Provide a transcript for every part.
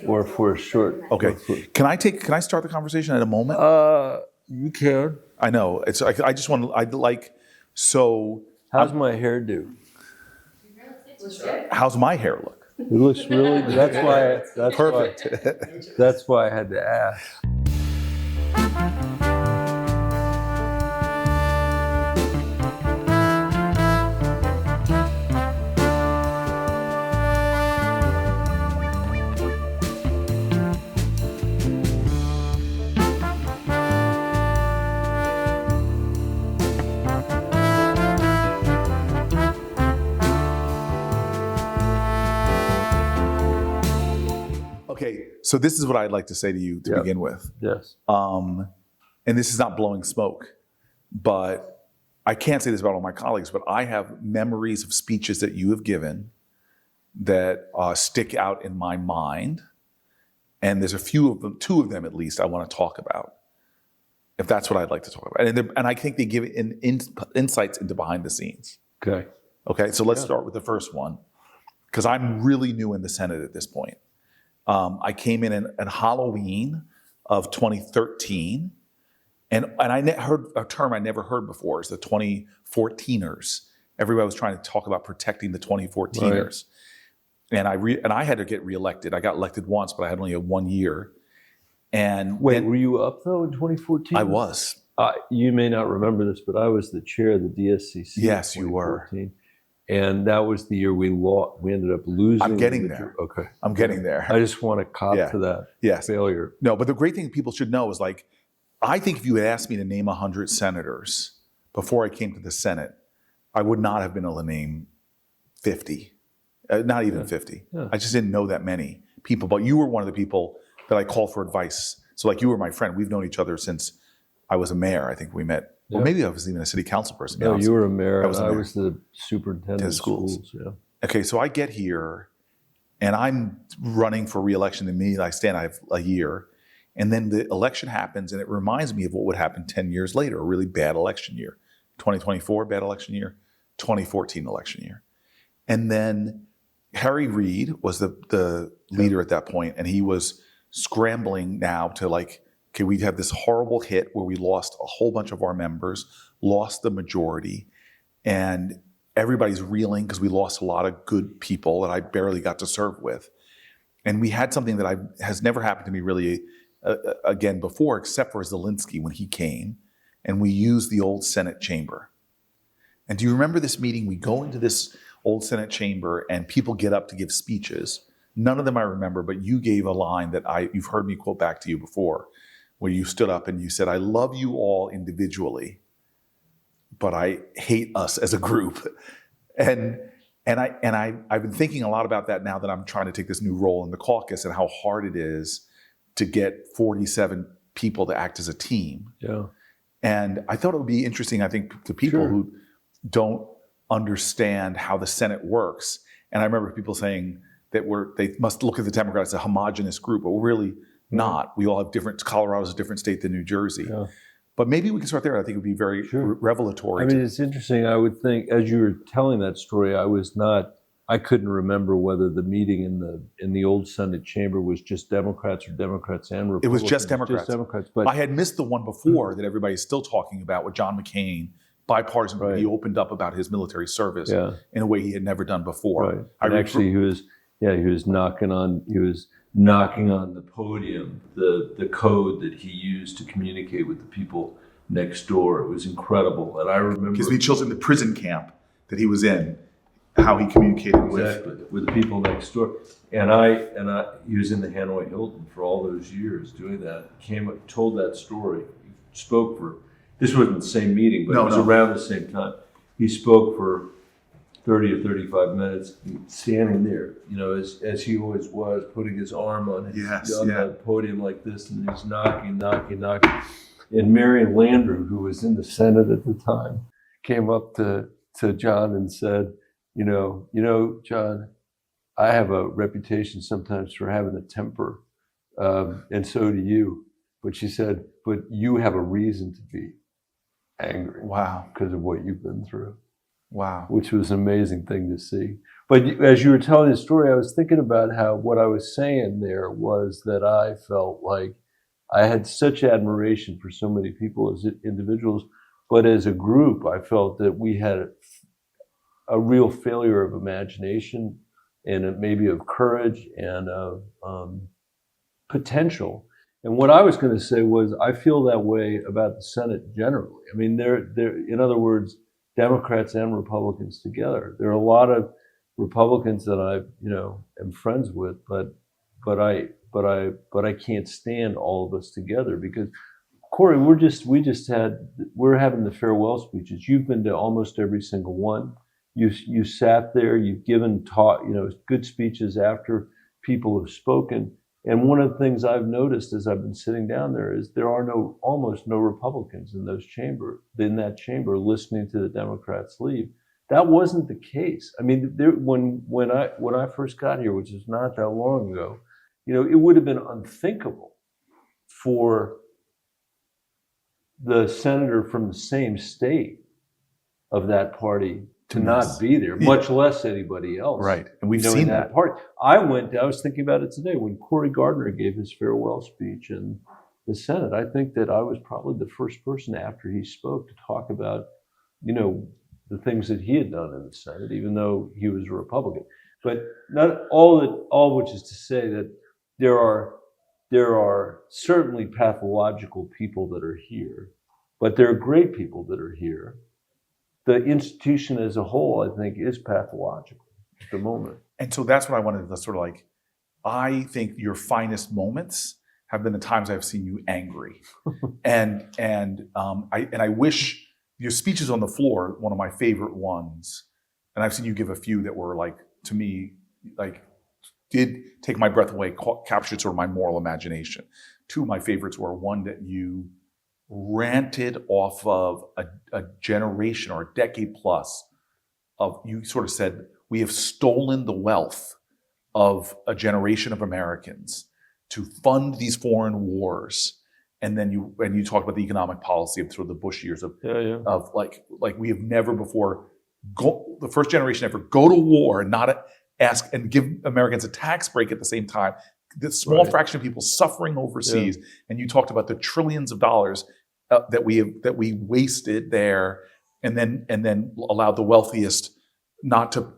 or for a short. Okay. Can I start the conversation at a moment? You can. I know. It's. I just want. I'd like. So. How's my hair do? How's my hair look? It looks really good. That's why. That's Perfect. That's why I had to ask. Okay, so this is what I'd like to say to you to begin with. Yes. And this is not blowing smoke, but I can't say this about all my colleagues, but I have memories of speeches that you have given that stick out in my mind. And there's a few of them, two of them at least, I want to talk about, if that's what I'd like to talk about. And I think they give insights into behind the scenes. Okay. Okay, so let's start with the first one, because I'm really new in the Senate at this point. I came in at Halloween of 2013, and I heard a term I never heard before, is the 2014ers. Everybody was trying to talk about protecting the 2014ers. Right. And I had to get reelected. I got elected once, but I had only a 1 year. And wait, were you up though in 2014? I was. You may not remember this, but I was the chair of the DSCC. Yes, you were. And that was the year we ended up losing. I'm getting there. Okay. I'm getting there. I just want to cop to that failure. No, but the great thing people should know is, like, I think if you had asked me to name 100 senators before I came to the Senate, I would not have been able to name 50, not even 50. Yeah. I just didn't know that many people. But you were one of the people that I called for advice. So, like, you were my friend. We've known each other since I was a mayor. I think we met. Or maybe I was even a city council person. No, you were a mayor. I was the superintendent of schools. Yeah. Okay, so I get here, and I'm running for re-election. The minute I stand, I have a year. And then the election happens, and it reminds me of what would happen 10 years later, a really bad election year. 2024, bad election year. 2014 election year. And then Harry Reid was the leader at that point, and he was scrambling now to, like, okay, we have this horrible hit where we lost a whole bunch of our members, lost the majority, and everybody's reeling because we lost a lot of good people that I barely got to serve with. And we had something that has never happened to me really again before, except for Zelensky when he came, and we used the old Senate chamber. And do you remember this meeting? We go into this old Senate chamber, and people get up to give speeches. None of them I remember, but you gave a line that you've heard me quote back to you before, where you stood up and you said, "I love you all individually, but I hate us as a group." And I've been thinking a lot about that now that I'm trying to take this new role in the caucus, and how hard it is to get 47 people to act as a team. Yeah. And I thought it would be interesting, I think, to people who don't understand how the Senate works. And I remember people saying that they must look at the Democrats as a homogenous group, but we're really not. We all have Colorado's a different state than New Jersey. Yeah. But maybe we can start there. I think it would be very revelatory. I mean, it's interesting. I would think, as you were telling that story, I couldn't remember whether the meeting in the old Senate chamber was just Democrats or Democrats and Republicans. It was just Democrats. Just Democrats. But I had missed the one before that everybody's still talking about with John McCain, bipartisan. Right. He opened up about his military service in a way he had never done before. Right. And actually, he was knocking on the podium, the code that he used to communicate with the people next door. It was incredible. And I remember, because he chose in the prison camp that he was in, how he communicated with the people next door. And he was in the Hanoi Hilton for all those years doing that. Told that story. He spoke for, this wasn't the same meeting, but it was around the same time. He spoke for 30 or 35 minutes, standing there, as he always was, putting his arm on the podium like this, and he's knocking. And Marion Landrieu, who was in the Senate at the time, came up to John and said, John, I have a reputation sometimes for having a temper, and so do you. But she said, but you have a reason to be angry. Wow. Because of what you've been through. Wow. Which was an amazing thing to see. But as you were telling the story, I was thinking about how what I was saying there was that I felt like I had such admiration for so many people as individuals, but as a group, I felt that we had a real failure of imagination and maybe of courage and of potential. And what I was going to say was, I feel that way about the Senate generally. I mean, in other words, Democrats and Republicans together. There are a lot of Republicans that I, am friends with, but I can't stand all of us together because, Corey, we're having the farewell speeches. You've been to almost every single one. You sat there. You've given good speeches after people have spoken. And one of the things I've noticed as I've been sitting down there is there are almost no Republicans in that chamber listening to the Democrats leave. That wasn't the case. I mean, when I first got here, which is not that long ago, it would have been unthinkable for the senator from the same state of that party to not be there, much less anybody else. Right. And we've seen that part. I was thinking about it today when Cory Gardner gave his farewell speech in the Senate. I think that I was probably the first person after he spoke to talk about, the things that he had done in the Senate, even though he was a Republican. But not all which is to say that there are certainly pathological people that are here, but there are great people that are here. The institution as a whole, I think, is pathological at the moment. And so that's what I wanted to sort of I think your finest moments have been the times I've seen you angry. and I wish your speeches on the floor, one of my favorite ones, and I've seen you give a few that were to me, did take my breath away, captured sort of my moral imagination. Two of my favorites were one that you ranted off of a generation or a decade plus of, you sort of said, we have stolen the wealth of a generation of Americans to fund these foreign wars. And then you talked about the economic policy of sort of the Bush years of we have never before the first generation ever go to war and not ask and give Americans a tax break at the same time. The small fraction of people suffering overseas, and you talked about the trillions of dollars that we wasted there, and then allowed the wealthiest not to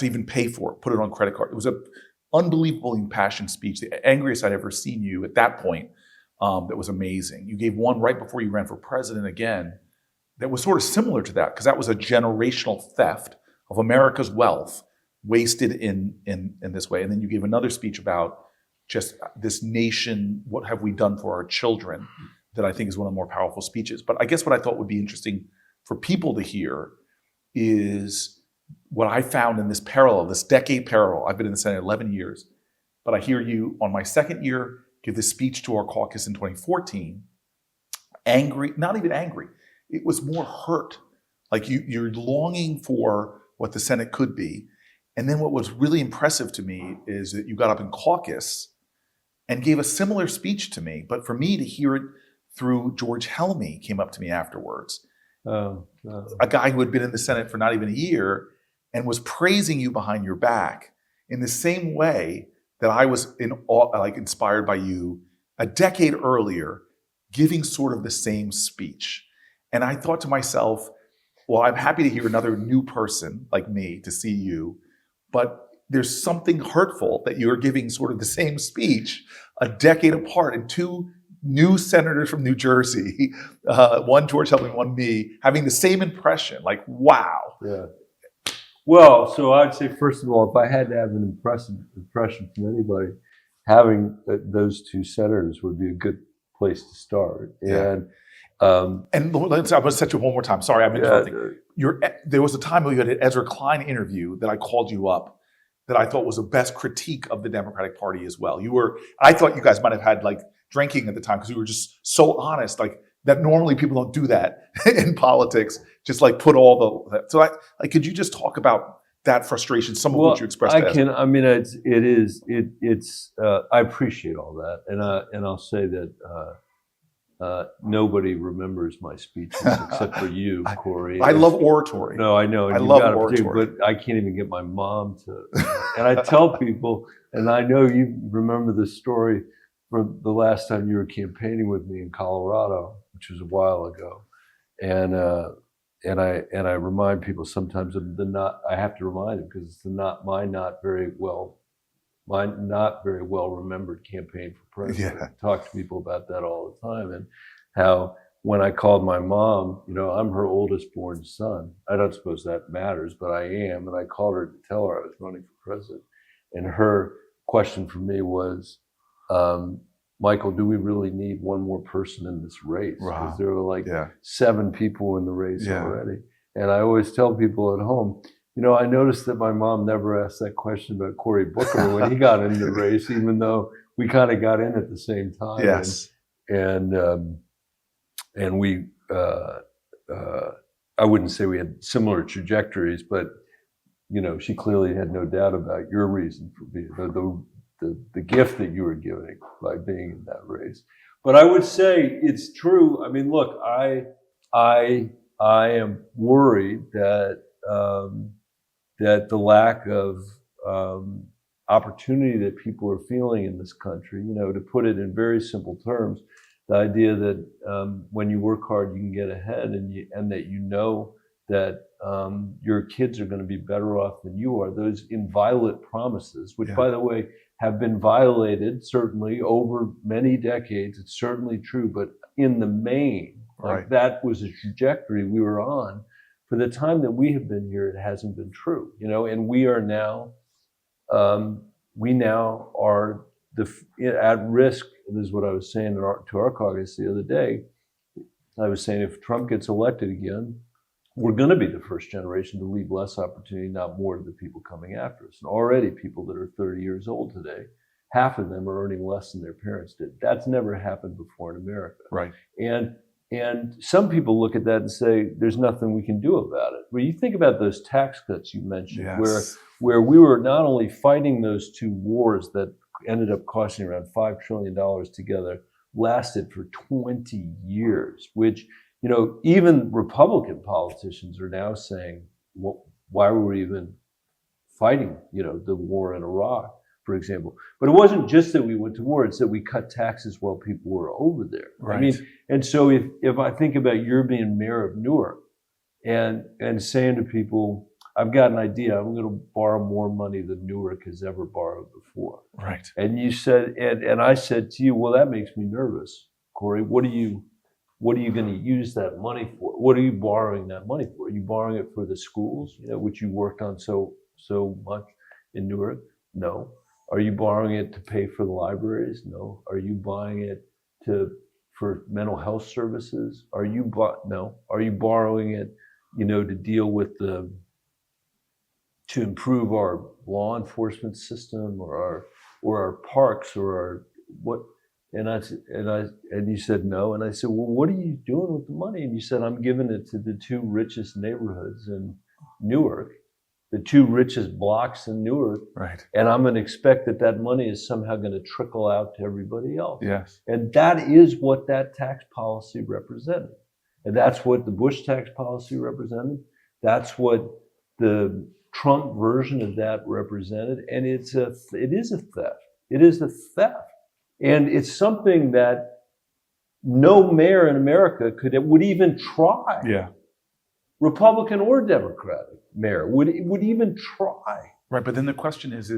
even pay for it, put it on credit card. It was an unbelievable impassioned speech, the angriest I'd ever seen you at that point. That was amazing. You gave one right before you ran for president again that was sort of similar to that, because that was a generational theft of America's wealth wasted in this way. And then you gave another speech about just this nation, what have we done for our children, that I think is one of the more powerful speeches. But I guess what I thought would be interesting for people to hear is what I found in this decade parallel. I've been in the Senate 11 years, but I hear you on my second year give this speech to our caucus in 2014, angry, not even angry. It was more hurt. You're longing for what the Senate could be. And then what was really impressive to me is that you got up in caucus and gave a similar speech to me, but for me to hear it through George Helmy came up to me afterwards. A guy who had been in the Senate for not even a year and was praising you behind your back in the same way that I was inspired by you a decade earlier, giving sort of the same speech. And I thought to myself, well, I'm happy to hear another new person like me to see you, but there's something hurtful that you're giving sort of the same speech a decade apart, and two new senators from New Jersey, one George Helmy, one me, having the same impression. Wow. Yeah. Well, so I'd say, first of all, if I had to have an impression from anybody, having those two senators would be a good place to start. Yeah. And let's, I'm going to set you up one more time. Sorry, I'm interrupting. There was a time when you had an Ezra Klein interview that I called you up that I thought was the best critique of the Democratic Party as well. I thought you guys might have had drinking at the time because you were just so honest, that normally people don't do that in politics. Just put all the, so could you just talk about that frustration, some of which you expressed? I can. I mean, it's. I appreciate all that, and I'll say that nobody remembers my speeches except for you, Corey. I love oratory. No, I know. I love oratory. But I can't even get my mom to. And I tell people, and I know you remember the story from the last time you were campaigning with me in Colorado, which was a while ago. And I remind people sometimes of I have to remind them because it's my not very well remembered campaign for president. Yeah. I talk to people about that all the time, and how when I called my mom, I'm her oldest born son. I don't suppose that matters, but I am. And I called her to tell her I was running for president. And her question for me was, Michael, do we really need one more person in this race? Wow. Because there were 7 people in the race already. And I always tell people at home, I noticed that my mom never asked that question about Cory Booker when he got into the race, even though we kind of got in at the same time. Yes. And we, I wouldn't say we had similar trajectories, but, she clearly had no doubt about your reason for being, the gift that you were giving by being in that race. But I would say it's true. I mean, look, I am worried that, that the lack of opportunity that people are feeling in this country, to put it in very simple terms, the idea that when you work hard, you can get ahead, and that that your kids are going to be better off than you are. Those inviolate promises, which, by the way, have been violated certainly over many decades. It's certainly true, but in the main, that was a trajectory we were on. For the time that we have been here, it hasn't been true, and we are now, are at risk. And this is what I was saying to our caucus the other day. I was saying if Trump gets elected again, we're going to be the first generation to leave less opportunity, not more, to the people coming after us. And already people that are 30 years old today, half of them are earning less than their parents did. That's never happened before in America. Right. And some people look at that and say, there's nothing we can do about it. But you think about those tax cuts you mentioned, where we were not only fighting those 2 wars that ended up costing around $5 trillion together, lasted for 20 years, which, even Republican politicians are now saying, well, why were we even fighting, the war in Iraq, for example. But it wasn't just that we went to war, it's that we cut taxes while people were over there. Right. I mean, and so if I think about your being mayor of Newark and saying to people, I've got an idea, I'm going to borrow more money than Newark has ever borrowed before. Right. And you said, and I said to you, well, that makes me nervous, Corey. What are you going to use that money for? What are you borrowing that money for? Are you borrowing it for the schools, which you worked on so much in Newark? No. Are you borrowing it to pay for the libraries? No. Are you buying it for mental health services? No. Are you borrowing it, to deal with to improve our law enforcement system or our parks or our what? And you said no. And I said, well, what are you doing with the money? And you said, I'm giving it to the 2 richest neighborhoods in Newark, the 2 richest blocks in Newark. Right. And I'm going to expect that money is somehow going to trickle out to everybody else. Yes. And that is what that tax policy represented. And that's what the Bush tax policy represented. That's what the Trump version of that represented. And it is a theft. It is a theft. And it's something that no mayor in America would even try. Yeah. Republican or Democratic mayor would even try. Right, but then the question is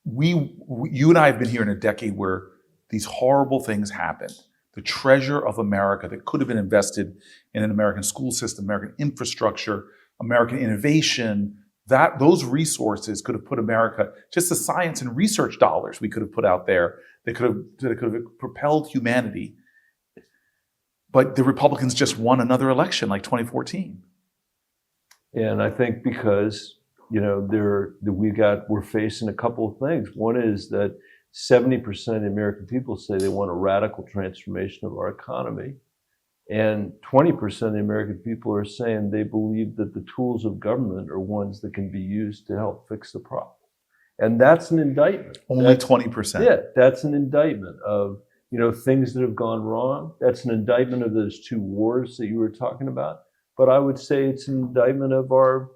you and I have been here in a decade where these horrible things happened. The treasure of America that could have been invested in an American school system, American infrastructure, American innovation, those resources could have put America, just the science and research dollars we could have put out there that could have propelled humanity. But the Republicans just won another election like 2014. And I think because, we're facing a couple of things. One is that 70% of the American people say they want a radical transformation of our economy. And 20% of the American people are saying they believe that the tools of government are ones that can be used to help fix the problem. And that's an indictment. Only 20%. Yeah, that's an indictment of things that have gone wrong. That's an indictment of those two wars that you were talking about. But I would say it's an indictment of our,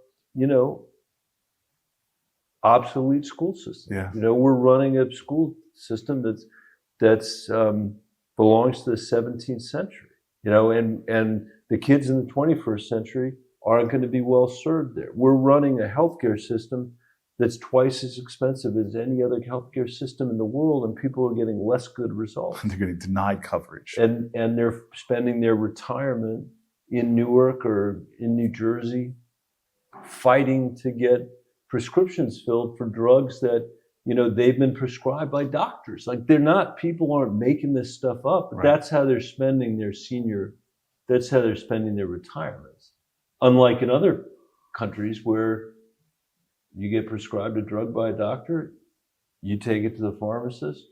obsolete school system. Yeah. We're running a school system that's belongs to the 17th century. And the kids in the 21st century aren't going to be well served there. We're running a healthcare system that's twice as expensive as any other healthcare system in the world, and people are getting less good results. They're getting denied coverage. And they're spending their retirement in Newark or in New Jersey fighting to get prescriptions filled for drugs that they've been prescribed by doctors. Like people aren't making this stuff up, but that's how they're spending that's how they're spending their retirements. Unlike in other countries where you get prescribed a drug by a doctor, you take it to the pharmacist,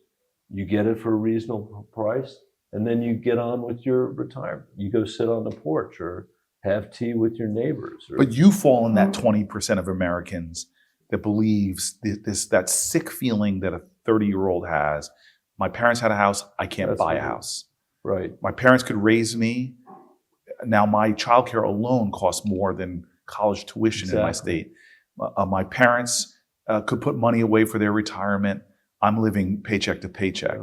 you get it for a reasonable price, and then you get on with your retirement. You go sit on the porch or have tea with your neighbors. But you fall in that 20% of Americans that believes that sick feeling that a 30-year-old has. My parents had a house, I can't buy a house. Right. My parents could raise me. Now my childcare alone costs more than college tuition in my state. My parents could put money away for their retirement. I'm living paycheck to paycheck.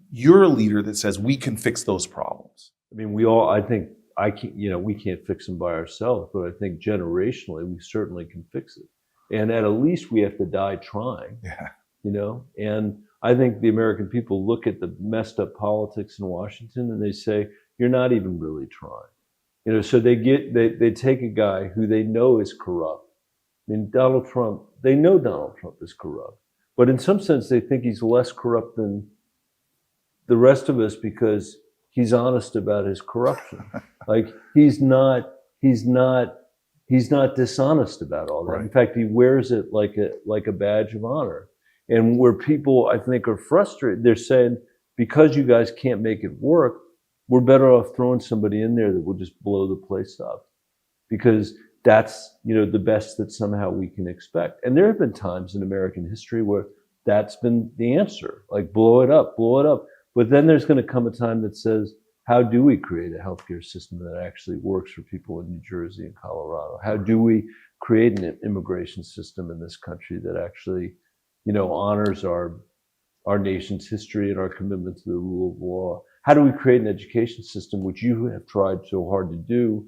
You're a leader that says we can fix those problems. I mean, we can't fix them by ourselves, but I think generationally we certainly can fix it. And at least we have to die trying. Yeah. And I think the American people look at the messed up politics in Washington and they say, you're not even really trying. So they take a guy who they know is corrupt. I mean, Donald Trump, they know Donald Trump is corrupt, but in some sense they think he's less corrupt than the rest of us because he's honest about his corruption. Like he's not dishonest about all that. Right. In fact, he wears it like a badge of honor. And where people, I think, are frustrated, they're saying, because you guys can't make it work, we're better off throwing somebody in there that will just blow the place up. Because that's, the best that somehow we can expect. And there have been times in American history where that's been the answer, like blow it up. But then there's going to come a time that says, how do we create a healthcare system that actually works for people in New Jersey and Colorado? How do we create an immigration system in this country that actually, honors our nation's history and our commitment to the rule of law? How do we create an education system, which you have tried so hard to do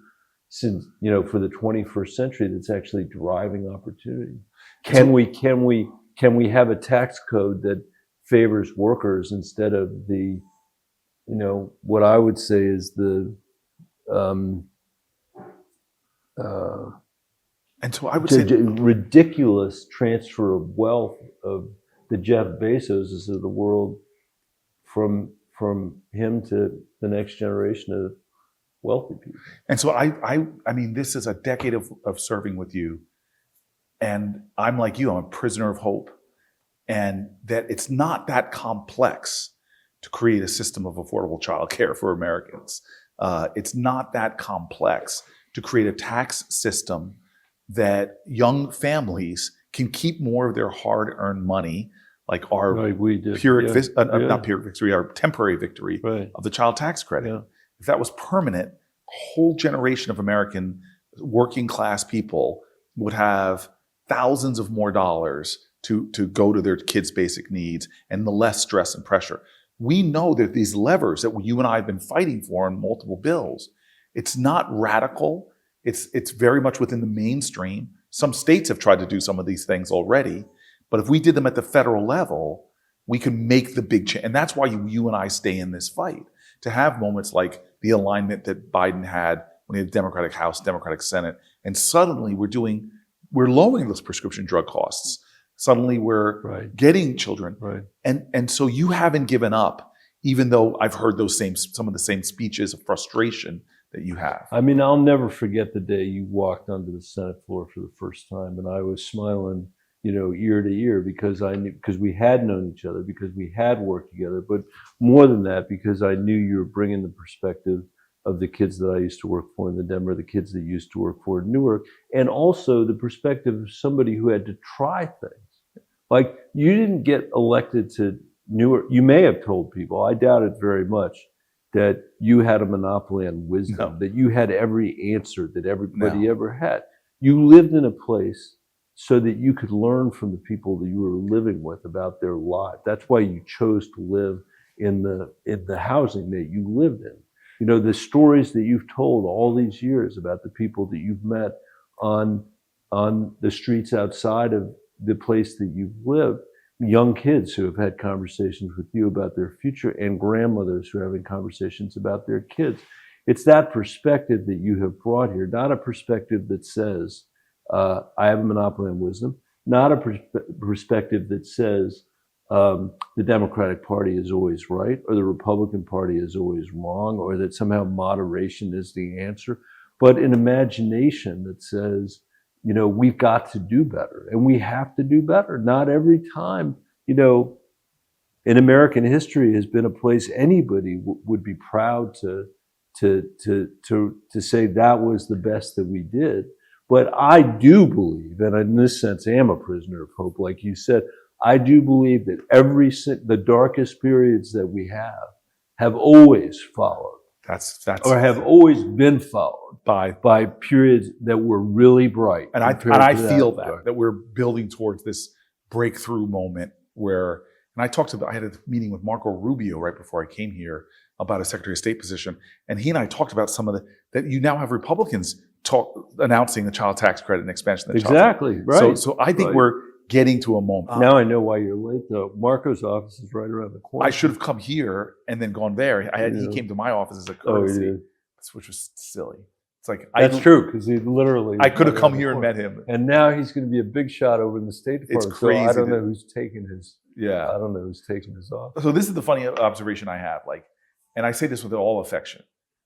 since, for the 21st century, that's actually driving opportunity? Can we have a tax code that favors workers instead of the, what I would say is the, and so I would say ridiculous transfer of wealth of the Jeff Bezoses of the world from him to the next generation of wealthy people. And so I mean, this is a decade of serving with you, and I'm like you, I'm a prisoner of hope, and that it's not that complex to create a system of affordable childcare for Americans. It's not that complex to create a tax system that young families can keep more of their hard-earned money, like our Pyrrhic victory, our temporary victory of the child tax credit. Yeah. If that was permanent, a whole generation of American working class people would have thousands of more dollars to go to their kids' basic needs and the less stress and pressure. We know that these levers that you and I have been fighting for in multiple bills, it's not radical. It's very much within the mainstream. Some states have tried to do some of these things already, but if we did them at the federal level, we can make the big change. And that's why you and I stay in this fight, to have moments like the alignment that Biden had when he had Democratic House, Democratic Senate, and suddenly we're lowering those prescription drug costs. Suddenly we're getting children. Right. And so you haven't given up, even though I've heard some of the same speeches of frustration that you have. I mean, I'll never forget the day you walked onto the Senate floor for the first time, and I was smiling, ear to ear, because we had known each other, because we had worked together, but more than that, because I knew you were bringing the perspective of the kids that I used to work for in the Denver, the kids that used to work for in Newark, and also the perspective of somebody who had to try things. Like, you didn't get elected to you may have told people, I doubt it very much, that you had a monopoly on wisdom, that you had every answer that everybody ever had. You lived in a place so that you could learn from the people that you were living with about their lives. That's why you chose to live in the housing that you lived in. You know, the stories that you've told all these years about the people that you've met on the streets outside of the place that you've lived, young kids who have had conversations with you about their future, and grandmothers who are having conversations about their kids. It's that perspective that you have brought here, not a perspective that says, I have a monopoly on wisdom, not a perspective that says the Democratic Party is always right, or the Republican Party is always wrong, or that somehow moderation is the answer, but an imagination that says, you know, we've got to do better, and we have to do better. Not every time, you know, in American history has been a place anybody would be proud to say that was the best that we did. But I do believe, and in this sense, I am a prisoner of hope, like you said. I do believe that the darkest periods that we have always followed. Or have always been followed by periods that were really bright. And I feel that we're building towards this breakthrough moment where, and I had a meeting with Marco Rubio right before I came here about a Secretary of State position, and he and I talked about some of that you now have Republicans announcing the child tax credit and expansion of the child tax. Right. So I think we're getting to a moment. Now I know why you're late, though. Marco's office is right around the corner. I should have come here and then gone there. He came to my office as a courtesy, which was silly. It's like that's true, because he literally. I could have come here and met him, and now he's going to be a big shot over in the State Department. It's crazy. So I don't know who's taking his. Yeah, I don't know who's taking his office. So this is the funny observation I have, and I say this with all affection.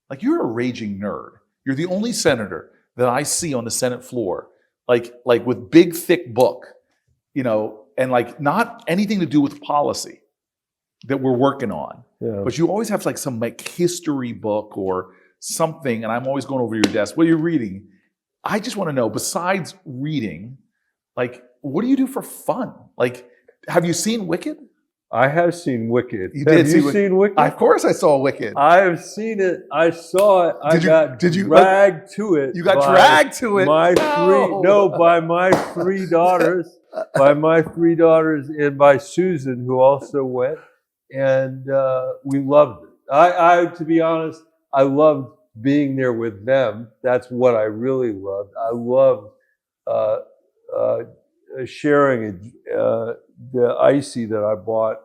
Like, you're a raging nerd. You're the only senator that I see on the Senate floor, like with big thick book, you know, and not anything to do with policy that we're working on. Yeah. But you always have some history book or something, and I'm always going over your desk. What are you reading? I just want to know, besides reading, what do you do for fun? Have you seen Wicked? I have seen Wicked. Have you seen Wicked? Of course I saw Wicked. I have seen it. I saw it. I got dragged to it. You got dragged to it? By my three daughters. By my three daughters and by Susan, who also went. And we loved it. To be honest, I loved being there with them. That's what I really loved. I loved sharing the icy that I bought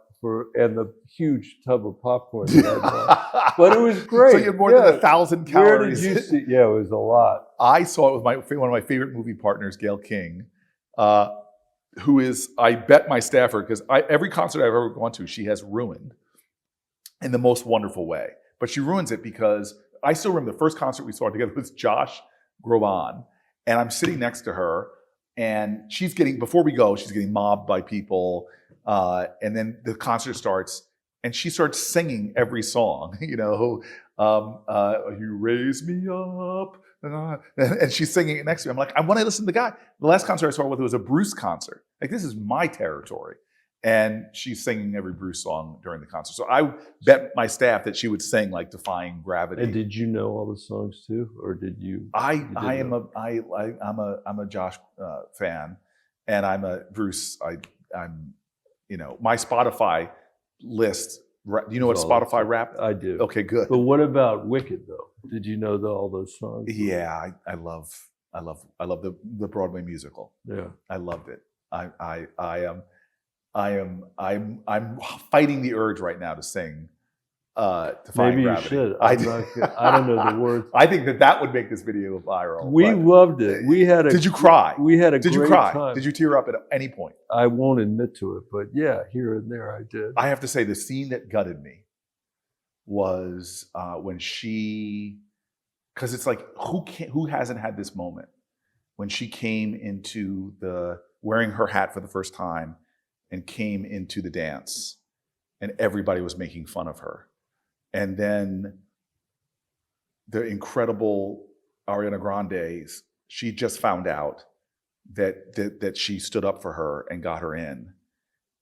and the huge tub of popcorn that I bought. But it was great. So you had more than 1,000 calories. Where did you see? Yeah, it was a lot. I saw it with one of my favorite movie partners, Gail King, who is, I bet my staffer, because every concert I've ever gone to, she has ruined in the most wonderful way. But she ruins it because I still remember the first concert we saw together was Josh Groban, and I'm sitting next to her, and before we go, she's getting mobbed by people, and then the concert starts, and she starts singing every song, you know, you raise me up, and she's singing it next to me. I'm like, I want to listen to the guy. The last concert I saw her with was a Bruce concert. This is my territory. And she's singing every Bruce song during the concert. So I bet my staff that she would sing Defying Gravity. And did you know all the songs too, or did you? I'm a Josh fan, and I'm a Bruce. I'm my Spotify list. Do you know what Spotify rap? I do. Okay, good. But what about Wicked though? Did you know all those songs? Yeah, I love the Broadway musical. Yeah, I loved it. I'm fighting the urge right now to sing Defying Maybe Gravity. You should. I don't know the words. I think that would make this video viral. We loved it. Did you cry? We had a Did great you cry? time. Did you tear up at any point? I won't admit to it, but yeah, here and there I did. I have to say the scene that gutted me was when she, because it's who hasn't had this moment when she came into wearing her hat for the first time and came into the dance, and everybody was making fun of her. And then the incredible Ariana Grande, she just found out that she stood up for her and got her in.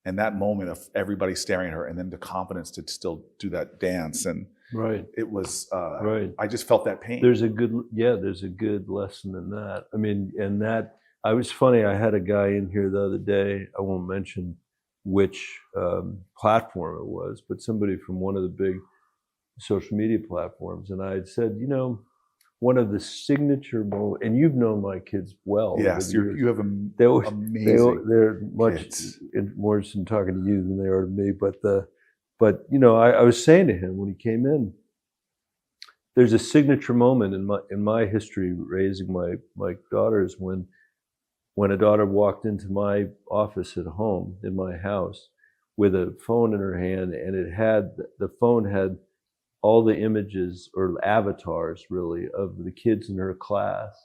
And that moment of everybody staring at her, and then the confidence to still do that dance, and Right. it was. Right. I just felt that pain. There's a good lesson in that. I mean, and that I was funny. I had a guy in here the other day. I won't mention which platform it was, but somebody from one of the big social media platforms, and I had said, one of the signature moments, and you've known my kids well. Yes, you have amazing. They're much more interested in talking to you than they are to me. But I was saying to him when he came in, there's a signature moment in my history raising my daughters when a daughter walked into my office at home in my house with a phone in her hand, and the phone had all the images or avatars really of the kids in her class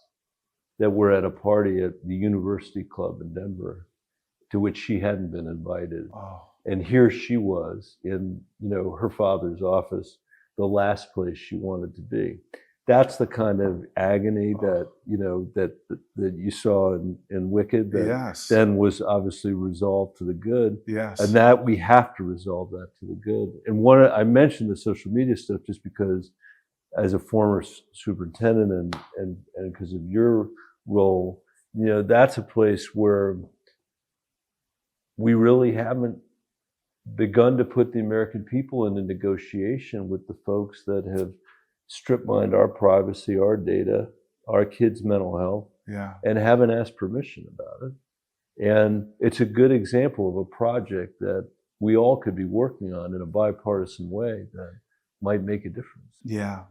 that were at a party at the University Club in Denver, to which she hadn't been invited. Oh. And here she was in, her father's office, the last place she wanted to be. That's the kind of agony that, that you saw in Wicked that Yes. then was obviously resolved to the good. Yes. And that we have to resolve that to the good. And I mentioned the social media stuff just because as a former superintendent and because of your role, that's a place where we really haven't begun to put the American people in a negotiation with the folks that have strip mined our privacy, our data, our kids' mental health, and haven't asked permission about it. And it's a good example of a project that we all could be working on in a bipartisan way that might make a difference. Yeah,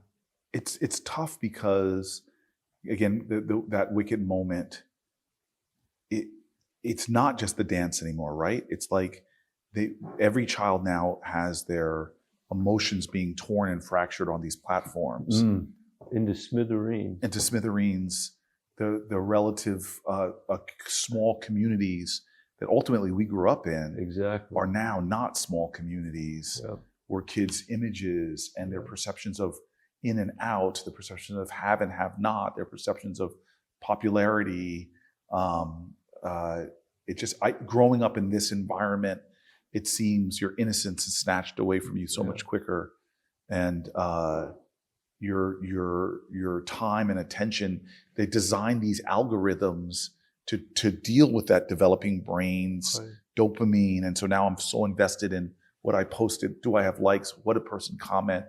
it's tough because, again, that Wicked moment, it's not just the dance anymore, right? It's like every child now has their emotions being torn and fractured on these platforms. Into smithereens. The relative small communities that ultimately we grew up in are now not small communities where kids' images and their perceptions of in and out, the perceptions of have and have not, their perceptions of popularity. Growing up in this environment, it seems your innocence is snatched away from you so much quicker, and your time and attention. They design these algorithms to deal with that developing brain's dopamine, and so now I'm so invested in what I posted. Do I have likes? What a person comment?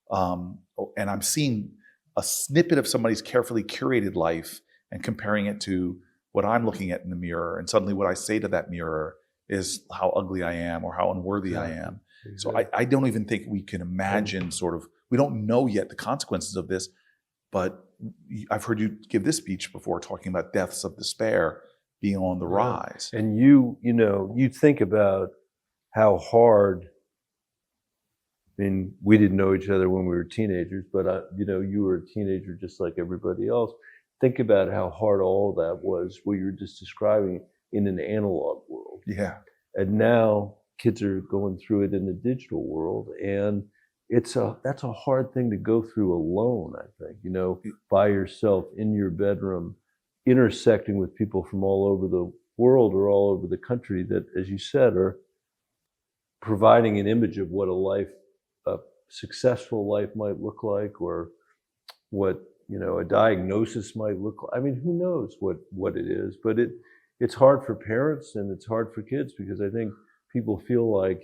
And I'm seeing a snippet of somebody's carefully curated life and comparing it to what I'm looking at in the mirror, and suddenly what I say to that mirror is how ugly I am or how unworthy I am. So I don't even think we can imagine we don't know yet the consequences of this, but I've heard you give this speech before talking about deaths of despair being on the rise. And you think about how hard, I mean, we didn't know each other when we were teenagers, but you were a teenager just like everybody else. Think about how hard all that was, what you're just describing, in an analog world. Yeah. And now kids are going through it in the digital world, and that's a hard thing to go through alone, I think, by yourself in your bedroom, intersecting with people from all over the world or all over the country that, as you said, are providing an image of what a successful life might look like, or what, a diagnosis might look like. I mean, who knows what it is, but it's hard for parents and it's hard for kids, because I think people feel like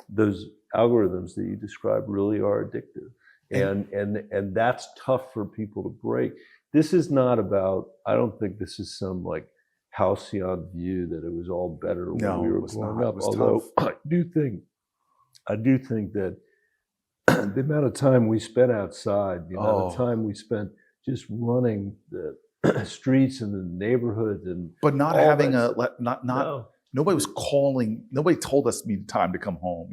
those algorithms that you describe really are addictive. And that's tough for people to break. This is not about, I don't think this is some like halcyon view that it was all better when we were growing up. Although tough. I do think that the amount of time we spent outside, the amount of time we spent just running the streets and the neighborhoods, but not having nobody was calling, nobody told us me time to come home,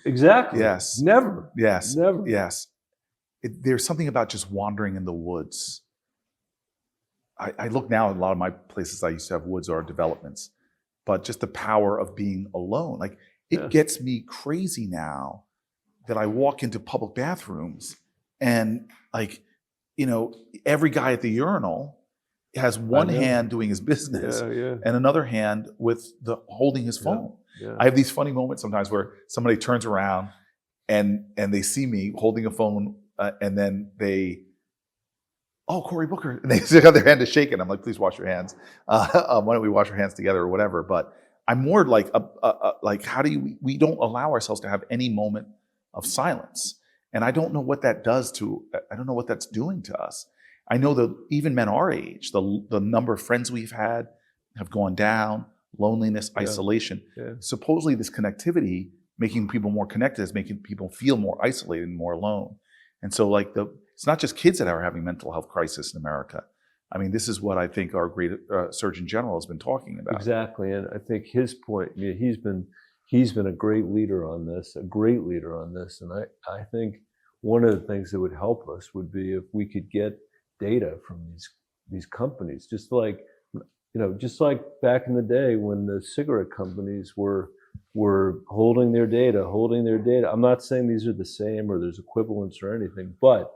Exactly. Yes. Never. Yes. Never. Yes. There's something about just wandering in the woods. I look now at a lot of my places I used to have woods or developments, but just the power of being alone. It gets me crazy now that I walk into public bathrooms and every guy at the urinal has one hand doing his business and another hand with holding his phone. Yeah. I have these funny moments sometimes where somebody turns around and they see me holding a phone, and then they, oh, Cory Booker, and they stick out their hand to shake it. I'm like, please wash your hands. Why don't we wash our hands together or whatever? But I'm more like, how do we don't allow ourselves to have any moment of silence. And I don't know what that does I don't know what that's doing to us. I know that even men our age, the number of friends we've had have gone down, loneliness, isolation. Yeah. Supposedly this connectivity, making people more connected, is making people feel more isolated and more alone. And so it's not just kids that are having mental health crisis in America. I mean, this is what I think our great Surgeon General has been talking about. Exactly, and I think his point, I mean, he's been a great leader on this, and I think one of the things that would help us would be if we could get data from these companies, just like back in the day when the cigarette companies were holding their data. I'm not saying these are the same or there's equivalence or anything, but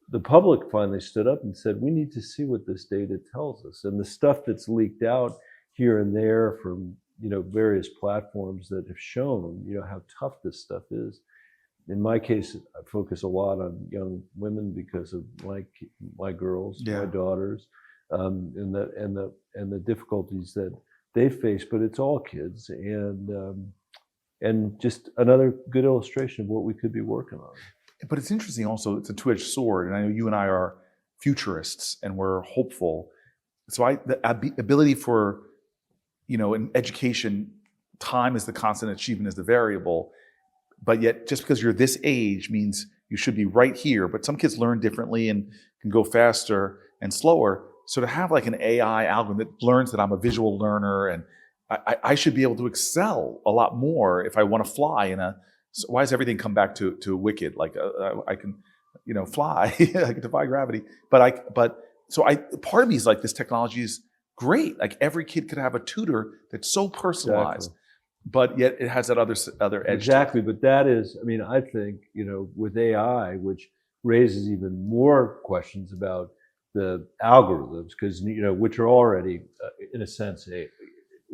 the public finally stood up and said, we need to see what this data tells us. And the stuff that's leaked out here and there from various platforms that have shown how tough this stuff is. In my case, I focus a lot on young women because of my girls, my daughters, and the difficulties that they face. But it's all kids, and just another good illustration of what we could be working on. But it's interesting also, it's a two-edged sword. And I know you and I are futurists and we're hopeful. So the ability for, in education, time is the constant, achievement is the variable. But yet just because you're this age means you should be right here. But some kids learn differently and can go faster and slower. So to have like an AI algorithm that learns that I'm a visual learner and I should be able to excel a lot more if I want to fly so why does everything come back to Wicked? Like I can, fly, I can defy gravity. But part of me is like, this technology is great. Like every kid could have a tutor that's so personalized, but yet it has that other edge. Exactly, but that is, I mean, I think with AI, which raises even more questions about the algorithms, because which are already in a sense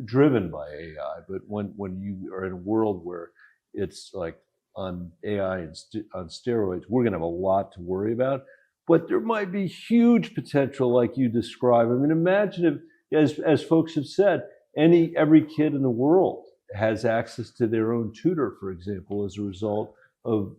driven by AI. But when you are in a world where it's like on AI and on steroids, we're going to have a lot to worry about. But there might be huge potential, like you describe. I mean, imagine if, as folks have said, every kid in the world has access to their own tutor, for example, as a result of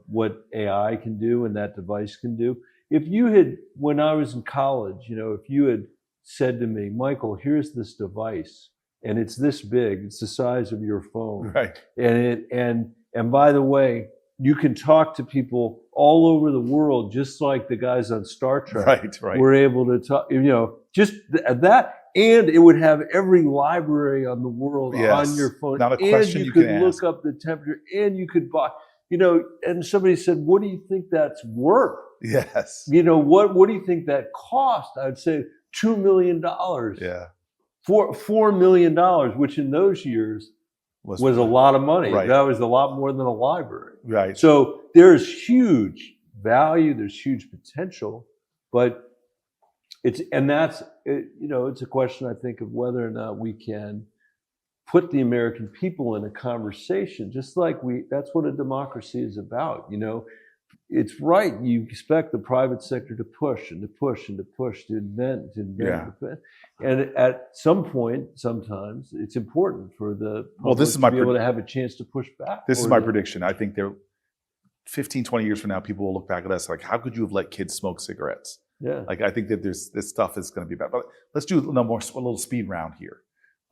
what AI can do and that device can do. If you had, when I was in college, if you had said to me, Michael, here's this device, and it's this big, it's the size of your phone. Right. And by the way, you can talk to people all over the world, just like the guys on Star Trek. Right. We're able to talk, just that, and it would have every library on the world on your phone. Not a question and you could look ask. up the temperature, and you could buy, and somebody said, what do you think that's worth? Yes. What do you think that cost? I'd say $2 million. Yeah. $4 million, which in those years was a lot of money. Right. That was a lot more than a library. Right. So there's huge value, there's huge potential, but it's a question, I think, of whether or not we can put the American people in a conversation, just like that's what a democracy is about. It's right. You expect the private sector to push and to push and to push, to invent. Yeah. And at some point, sometimes it's important for the public this is my to be able to have a chance to push back. This is my prediction. I think 15, 20 years from now, people will look back at us like, how could you have let kids smoke cigarettes? Yeah. Like, I think that this stuff is going to be bad. But let's do a little speed round here.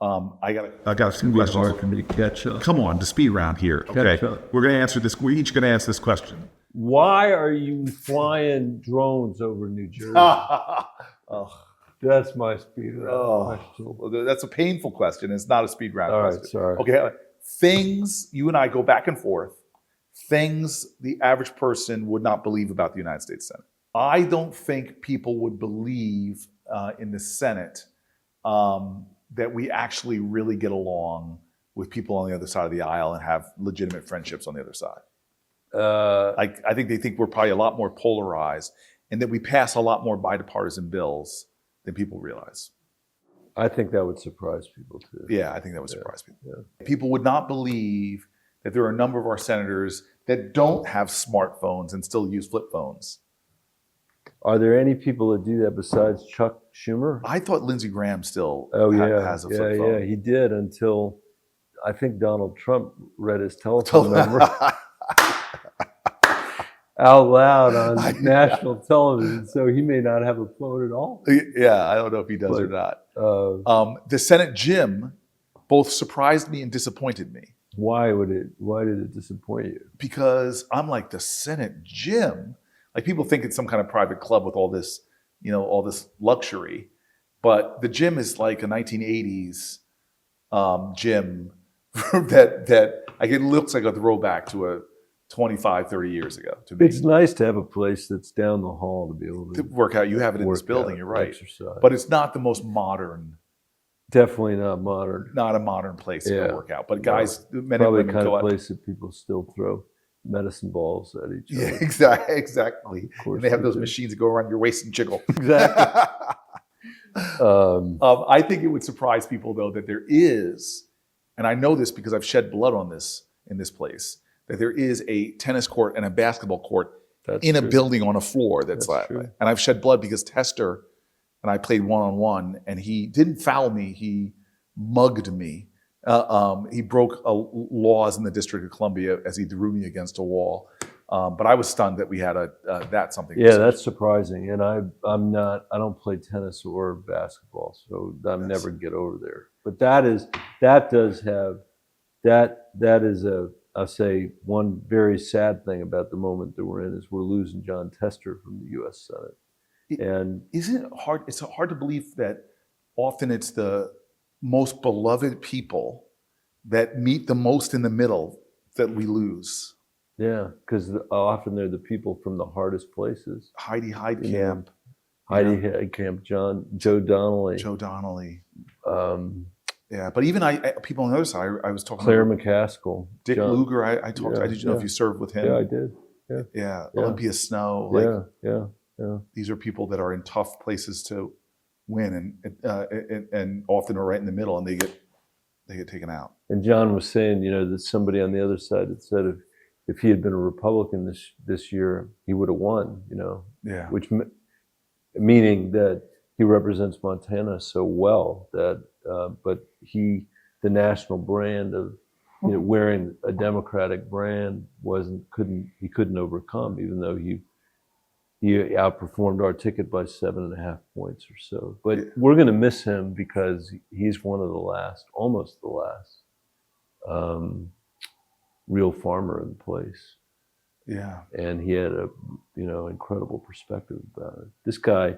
I got a few questions. Hard for me to catch up. Come on, the speed round here. Okay, Catch up. we're going to answer this. We're each going to answer this question. Why are you flying drones over New Jersey? That's my speed round question. Well, that's a painful question. It's not a speed round All question. right, sorry. Okay, things you and I go back and forth. Things the average person would not believe about the United States Senate. I don't think people would believe in the Senate that we actually really get along with people on the other side of the aisle and have legitimate friendships on the other side. I think they think we're probably a lot more polarized and that we pass a lot more bipartisan bills than people realize. I think that would surprise people too. Yeah, I think that would surprise people. Yeah. People would not believe that there are a number of our senators that don't have smartphones and still use flip phones. Are there any people that do that besides Chuck Schumer? I thought Lindsey Graham still has a flip yeah, phone. Yeah, he did until I think Donald Trump read his telephone number out loud on national television, so he may not have a phone at all. Yeah, I don't know if he does or not. The Senate gym both surprised me and disappointed me. Why did it disappoint you? Because I'm like, the Senate gym? Like, people think it's some kind of private club with all this, all this luxury. But the gym is like a 1980s gym that it looks like a throwback to a 25, 30 years ago to me. It's nice to have a place that's down the hall to be able to work out. You have it in this building, you're right. Exercise. But it's not the most modern. Definitely not modern. Not a modern place to go work out. But guys, men probably and women kind go of out. place that people still throw medicine balls at each other. Yeah, exactly. And they have those machines that go around your waist and jiggle. Exactly. I think it would surprise people, though, that there is, and I know this because I've shed blood on this in this place, that there is a tennis court and a basketball court in a building on a floor that's like, true. And I've shed blood because Tester and I played one-on-one, and he didn't foul me, he mugged me. He broke laws in the District of Columbia as he threw me against a wall. But I was stunned that we had that something. Yeah, that's surprising. And I don't play tennis or basketball, so I'll never get over there. But that is I'll say one very sad thing about the moment that we're in is we're losing John Tester from the U.S. Senate. And isn't it hard? It's hard to believe that often it's the most beloved people that meet the most in the middle that we lose. Yeah, because often they're the people from the hardest places. Heidi Heitkamp. Heitkamp, Joe Donnelly. Joe Donnelly. Yeah, but even people on the other side, I was talking Claire about McCaskill. Dick Lugar, I talked to. Did you know if you served with him? Yeah, I did. Yeah. Olympia Snow. Yeah. These are people that are in tough places to win and often are right in the middle, and they get taken out. And John was saying, that somebody on the other side had said if he had been a Republican this year, he would have won. Yeah. Which meaning that he represents Montana so well that, but the national brand of wearing a Democratic brand he couldn't overcome, even though he outperformed our ticket by 7.5 points or so. But we're going to miss him because he's one of the last, almost the last, real farmer in the place. Yeah. And he had a, incredible perspective about it. This guy,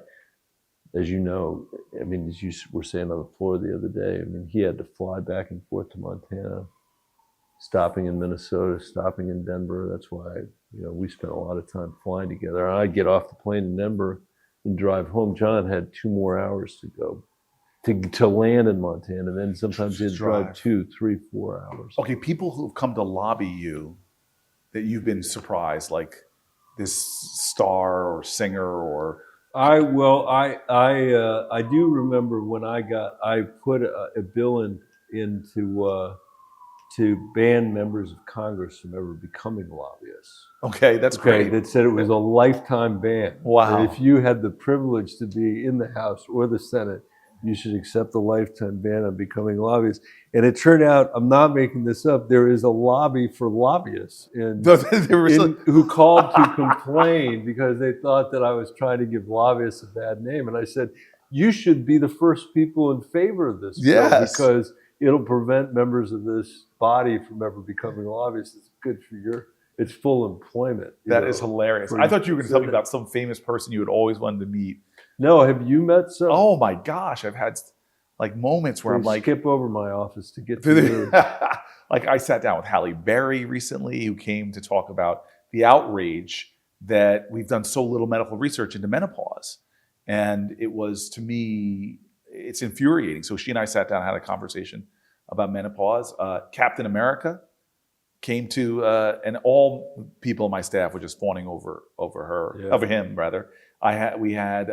as you know, as you were saying on the floor the other day, he had to fly back and forth to Montana, stopping in Minnesota, stopping in Denver. That's why, we spent a lot of time flying together. I'd get off the plane in Denver and drive home. John had 2 more hours to go to land in Montana. And then sometimes he'd drive 2, 3, 4 hours. Okay, people who've come to lobby you that you've been surprised, like this star or singer or... I do remember when I put a bill in to ban members of Congress from ever becoming lobbyists. Okay, that's great. That said it was a lifetime ban. Wow. That if you had the privilege to be in the House or the Senate, you should accept the lifetime ban on becoming lobbyists. And it turned out, I'm not making this up, there is a lobby for lobbyists who called to complain because they thought that I was trying to give lobbyists a bad name. And I said, you should be the first people in favor of this bill because it'll prevent members of this body from ever becoming lobbyists. It's good for it's full employment. That is hilarious. I thought you were going to tell me about some famous person you had always wanted to meet. No, have you met some? Oh my gosh, I've had like moments where I'm like, skip over my office to get to you. Like I sat down with Halle Berry recently, who came to talk about the outrage that we've done so little medical research into menopause. And it was, to me, it's infuriating. So she and I sat down and had a conversation about menopause. Captain America came to, and all people on my staff were just fawning over him rather. We had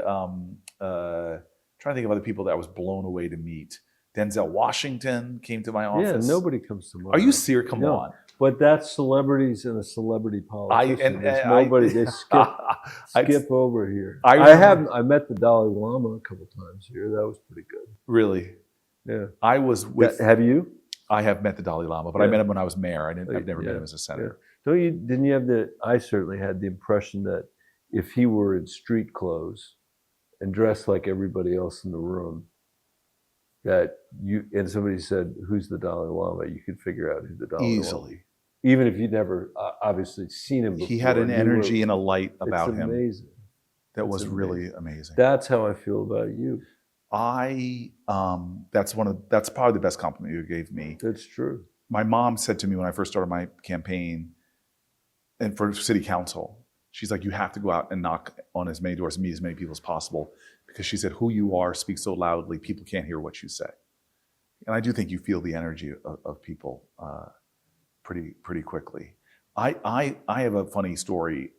trying to think of other people that I was blown away to meet. Denzel Washington came to my office. Yeah, nobody comes to mind. Are you serious? Come No. on. But that's celebrities and a celebrity politician. There's nobody. They skip over here. I met the Dalai Lama a couple times here. That was pretty good. Really? Yeah. I was with. Have you? I have met the Dalai Lama, but I met him when I was mayor. I've never met him as a senator. Yeah. Didn't you have I certainly had the impression that if he were in street clothes and dressed like everybody else in the room, that and somebody said, "Who's the Dalai Lama?" You could figure out who the Dalai Lama was. Easily. Even if you'd never obviously seen him before. He had an energy and a light about him. Amazing. That was really amazing. That's how I feel about you. That's probably the best compliment you gave me. That's true. My mom said to me when I first started my campaign, and for city council, she's like, you have to go out and knock on as many doors and meet as many people as possible, because she said, who you are speaks so loudly, people can't hear what you say. And I do think you feel the energy of people pretty quickly. I have a funny story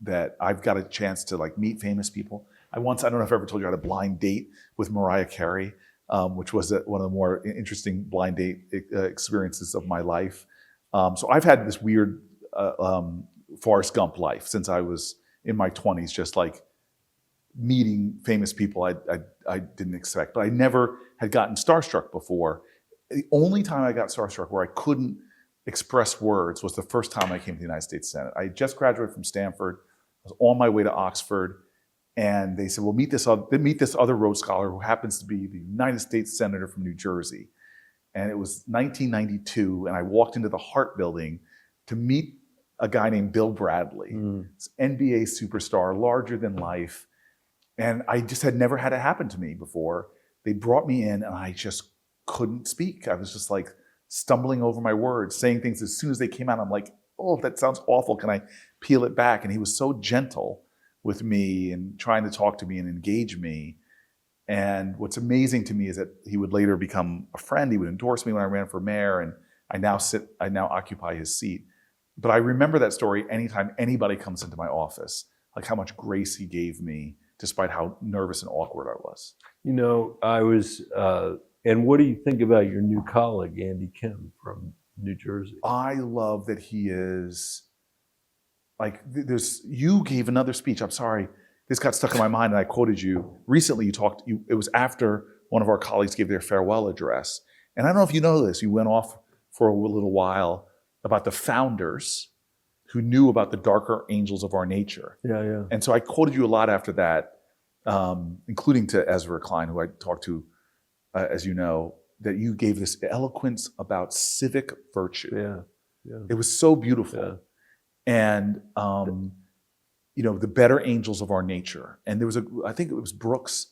that I've got a chance to like meet famous people. I don't know if I ever told you, I had a blind date with Mariah Carey, which was one of the more interesting blind date experiences of my life. So I've had this weird Forrest Gump life since I was in my 20s, just like meeting famous people I didn't expect. But I never had gotten starstruck before. The only time I got starstruck where I couldn't express words was the first time I came to the United States Senate. I had just graduated from Stanford. I was on my way to Oxford. And they said, well, meet this other Rhodes Scholar who happens to be the United States Senator from New Jersey. And it was 1992, and I walked into the Hart Building to meet a guy named Bill Bradley, NBA superstar, larger than life. And I just had never had it happen to me before. They brought me in, and I just couldn't speak. I was just like stumbling over my words, saying things as soon as they came out. I'm like, oh, that sounds awful. Can I peel it back? And he was so gentle with me and trying to talk to me and engage me. And what's amazing to me is that he would later become a friend. He would endorse me when I ran for mayor, and I now occupy his seat. But I remember that story anytime anybody comes into my office, like how much grace he gave me, despite how nervous and awkward I was. You know, I was, and what do you think about your new colleague, Andy Kim from New Jersey? I love that he is, like, you gave another speech. I'm sorry, this got stuck in my mind and I quoted you. Recently it was after one of our colleagues gave their farewell address. And I don't know if you know this, you went off for a little while about the founders who knew about the darker angels of our nature. Yeah. And so I quoted you a lot after that, including to Ezra Klein, who I talked to, as you know, that you gave this eloquence about civic virtue. Yeah. It was so beautiful. Yeah. And, the better angels of our nature. And there was I think it was Brooks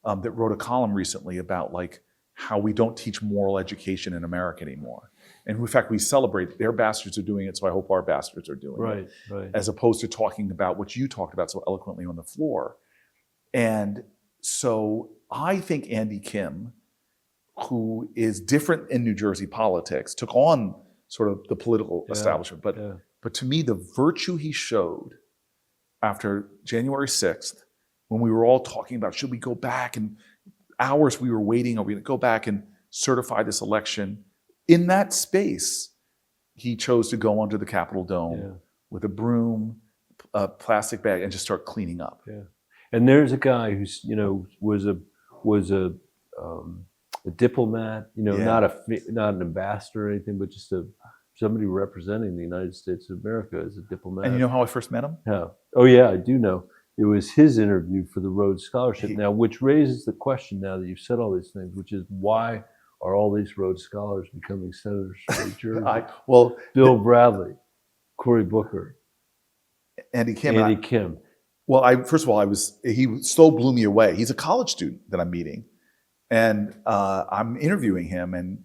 that wrote a column recently about like how we don't teach moral education in America anymore. And in fact, we celebrate their bastards are doing it, so I hope our bastards are doing it. Right. As opposed to talking about what you talked about so eloquently on the floor. And so I think Andy Kim, who is different in New Jersey politics, took on sort of the political establishment. But to me, the virtue he showed after January 6th, when we were all talking about, should we go back, and hours we were waiting, are we going to go back and certify this election? In that space, he chose to go onto the Capitol Dome with a broom, a plastic bag, and just start cleaning up. Yeah. And there's a guy who's, was a diplomat, not an ambassador or anything, but just somebody representing the United States of America as a diplomat. And you know how I first met him? Yeah. Oh yeah, I do know. It was his interview for the Rhodes Scholarship. Now, which raises the question now that you've said all these things, which is why are all these Rhodes Scholars becoming senators from New Jersey? Bill Bradley, Cory Booker, Andy Kim. Kim. Well, first of all, he so blew me away. He's a college student that I'm meeting, and I'm interviewing him, and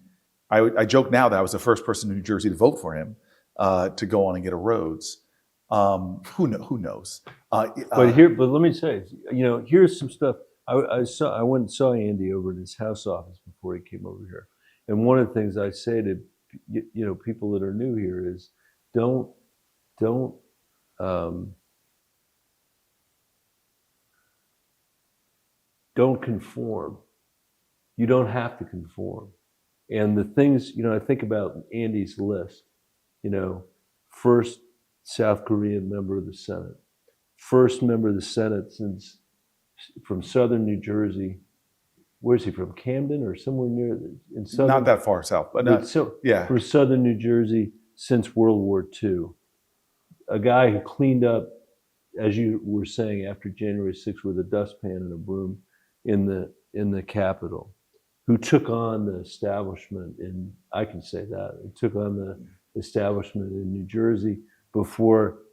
I joke now that I was the first person in New Jersey to vote for him to go on and get a Rhodes. Who knows? But let me say, here's some stuff. I went and saw Andy over at his house office before he came over here, and one of the things I say to people that are new here is don't don't conform. You don't have to conform. And the things, I think about Andy's list, first South Korean member of the Senate, first member of the Senate since from southern New Jersey. Where's he from? Camden or somewhere near in southern? Not that far south, but not, yeah. From southern New Jersey since World War II. A guy who cleaned up, as you were saying, after January 6th with a dustpan and a broom in the Capitol, who took on the establishment I can say that, he took on the establishment in New Jersey before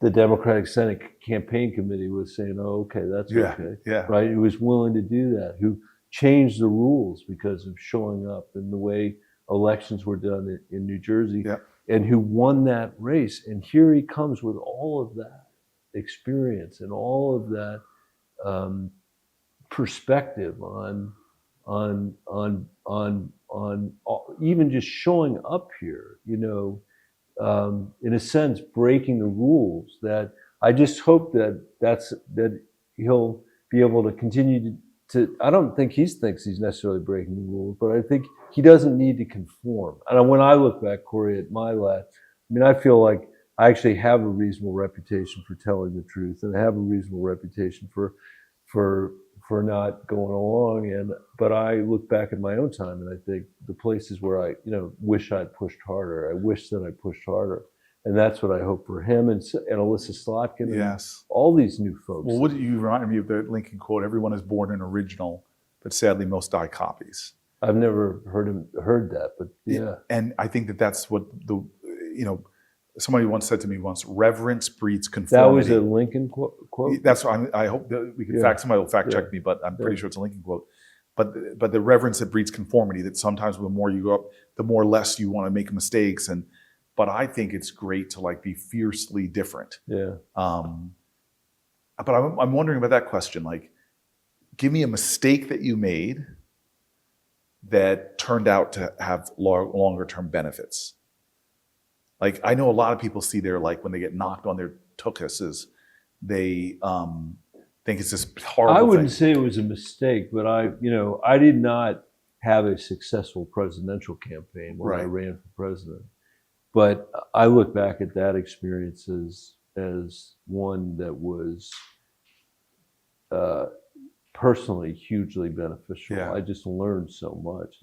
the Democratic Senate Campaign Committee was saying, oh, okay, that's okay. Yeah. Right? Who was willing to do that, who changed the rules because of showing up and the way elections were done in New Jersey, and who won that race. And here he comes with all of that experience and all of that perspective on even just showing up here, in a sense, breaking the rules. That I just hope that he'll be able to continue to. I don't think he thinks he's necessarily breaking the rules, but I think he doesn't need to conform. And when I look back, Corey, at my life, I feel like I actually have a reasonable reputation for telling the truth, and I have a reasonable reputation for not going along. But I look back at my own time, and I think the places where I, wish I'd pushed harder. I wish that I pushed harder, and that's what I hope for him and Alyssa Slotkin. Yes, and all these new folks. Well, what do you remind me of the Lincoln quote? Everyone is born an original, but sadly most die copies. I've never heard that, but yeah. And I think that's what somebody once said to me once: reverence breeds conformity. That was a Lincoln quote? That's what I hope that we can somebody will fact check me, but I'm pretty sure it's a Lincoln quote. But the reverence that breeds conformity, that sometimes the more you go up, the more less you want to make mistakes. But I think it's great to be fiercely different. Yeah. But I'm wondering about that question. Give me a mistake that you made that turned out to have longer term benefits. I know a lot of people see when they get knocked on their tuchuses, they think it's this horrible thing. I wouldn't say it was a mistake, but I did not have a successful presidential campaign when I ran for president. But I look back at that experience as one that was personally hugely beneficial. Yeah. I just learned so much.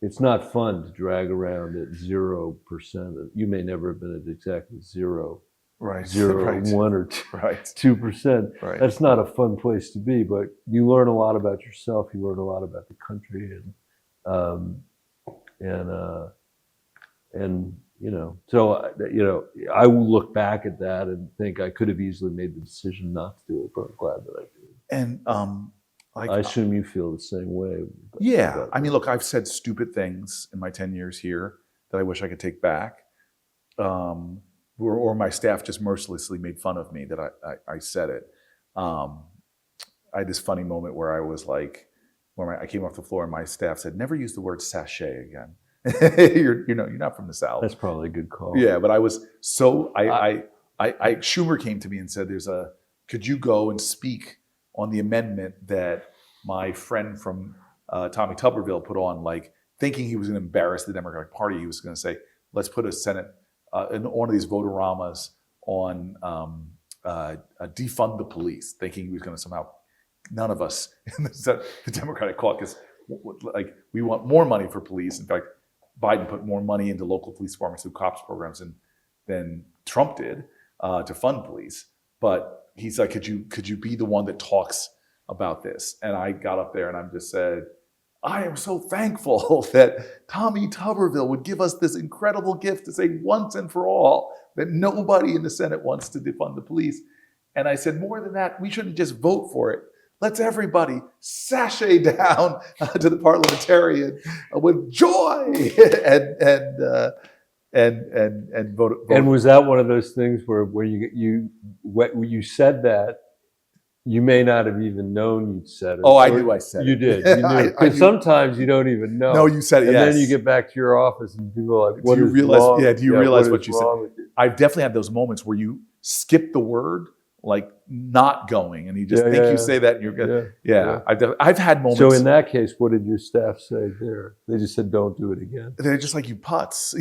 It's not fun to drag around at 0%. You may never have been at exactly 0. Right. 0, right. 1 or 2%. Right. That's not a fun place to be, but you learn a lot about yourself. You learn a lot about the country, so I will look back at that and think I could have easily made the decision not to do it, but I'm glad that I did. And I assume you feel the same way. Yeah. Look, I've said stupid things in my 10 years here that I wish I could take back. Or my staff just mercilessly made fun of me that I said it. I had this funny moment where I was when I came off the floor and my staff said, never use the word sachet again. you're not from the South. That's probably a good call. Yeah, but I was so, Schumer came to me and said, could you go and speak on the amendment that my friend from Tommy Tuberville put on, thinking he was going to embarrass the Democratic Party. He was going to say, let's put a Senate, in one of these votoramas on defund the police, thinking he was going to somehow, none of us in the Democratic caucus, we want more money for police. In fact, Biden put more money into local police departments through cops programs than Trump did to fund police. But he's like, could you be the one that talks about this? And I got up there and I just said, I am so thankful that Tommy Tuberville would give us this incredible gift to say once and for all that nobody in the Senate wants to defund the police. And I said, more than that, we shouldn't just vote for it. Let's everybody sashay down to the parliamentarian with joy and vote. And was that one of those things where you said that? You may not have even known you'd said it. Oh, I knew I said it. You did. You knew. Because sometimes you don't even know. No, you said it, and yes. then you get back to your office and people are like, what do you is realize, wrong? Yeah, do you realize what you said? With you? I've definitely had those moments where you skip the word like not going, and you just Yeah, think yeah, you say that and you're good. Yeah. I've had moments. So in that case, what did your staff say there? They just said, "Don't do it again." They're just like, you putz,